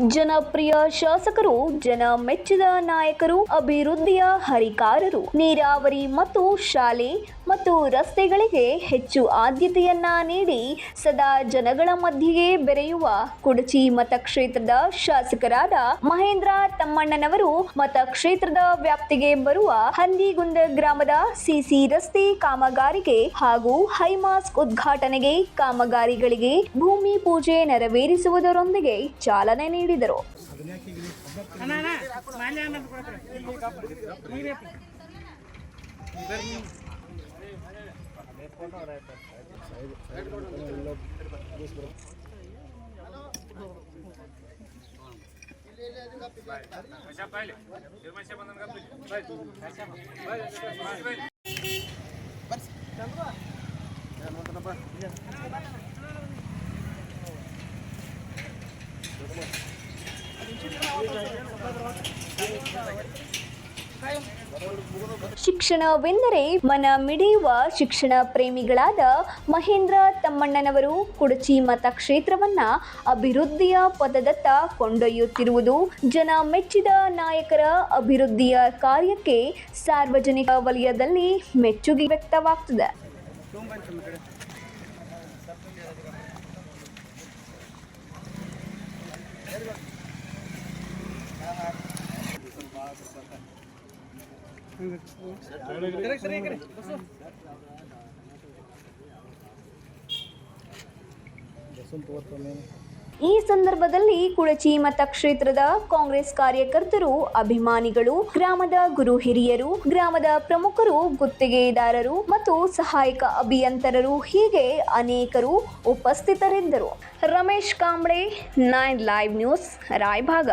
ಜನಪ್ರಿಯ ಶಾಸಕರು, ಜನ ಮೆಚ್ಚಿದ ನಾಯಕರು, ಅಭಿವೃದ್ಧಿಯ ಹರಿಕಾರರು, ನೀರಾವರಿ ಮತ್ತು ಶಾಲೆ ಮತ್ತು ರಸ್ತೆಗಳಿಗೆ ಹೆಚ್ಚು ಆದ್ಯತೆಯನ್ನ ನೀಡಿ ಸದಾ ಜನಗಳ ಮಧ್ಯೆಯೇ ಬೆರೆಯುವ ಕುಡಚಿ ಮತಕ್ಷೇತ್ರದ ಶಾಸಕರಾದ ಮಹೇಂದ್ರ ತಮ್ಮಣ್ಣನವರು ಮತಕ್ಷೇತ್ರದ ವ್ಯಾಪ್ತಿಗೆ ಬರುವ ಹಂದಿಗುಂದ ಗ್ರಾಮದ ಸಿಸಿ ರಸ್ತೆ ಕಾಮಗಾರಿಗೆ ಹಾಗೂ ಹೈಮಾಸ್ಕ್ ಉದ್ಘಾಟನೆಗೆ ಕಾಮಗಾರಿಗಳಿಗೆ ಭೂಮಿ ಪೂಜೆ ನೆರವೇರಿಸುವುದರೊಂದಿಗೆ ಚಾಲನೆ ನೀಡಿದರು. ಶಿಕ್ಷಣವೆಂದರೆ ಮನ ಮಿಡಿಯುವ ಶಿಕ್ಷಣ ಪ್ರೇಮಿಗಳಾದ ಮಹೇಂದ್ರ ತಮ್ಮಣ್ಣನವರು ಕುಡಚಿ ಮತಕ್ಷೇತ್ರವನ್ನ ಅಭಿವೃದ್ಧಿಯ ಪಥದತ್ತ ಕೊಂಡೊಯ್ಯುತ್ತಿರುವುದು ಜನ ಮೆಚ್ಚಿದ ನಾಯಕರ ಅಭಿವೃದ್ಧಿಯ ಕಾರ್ಯಕ್ಕೆ ಸಾರ್ವಜನಿಕ ವಲಯದಲ್ಲಿ ಮೆಚ್ಚುಗೆ ವ್ಯಕ್ತವಾಗ್ತದೆ. ಈ ಸಂದರ್ಭದಲ್ಲಿ ಕುಡಚಿ ಮತಕ್ಷೇತ್ರದ ಕಾಂಗ್ರೆಸ್ ಕಾರ್ಯಕರ್ತರು, ಅಭಿಮಾನಿಗಳು, ಗ್ರಾಮದ ಗುರು ಹಿರಿಯರು, ಗ್ರಾಮದ ಪ್ರಮುಖರು, ಗುತ್ತಿಗೆದಾರರು ಮತ್ತು ಸಹಾಯಕ ಅಭಿಯಂತರರು ಹೀಗೆ ಅನೇಕರು ಉಪಸ್ಥಿತರಿದ್ದರು. Ramesh Kamble, 9 live news, Raybag.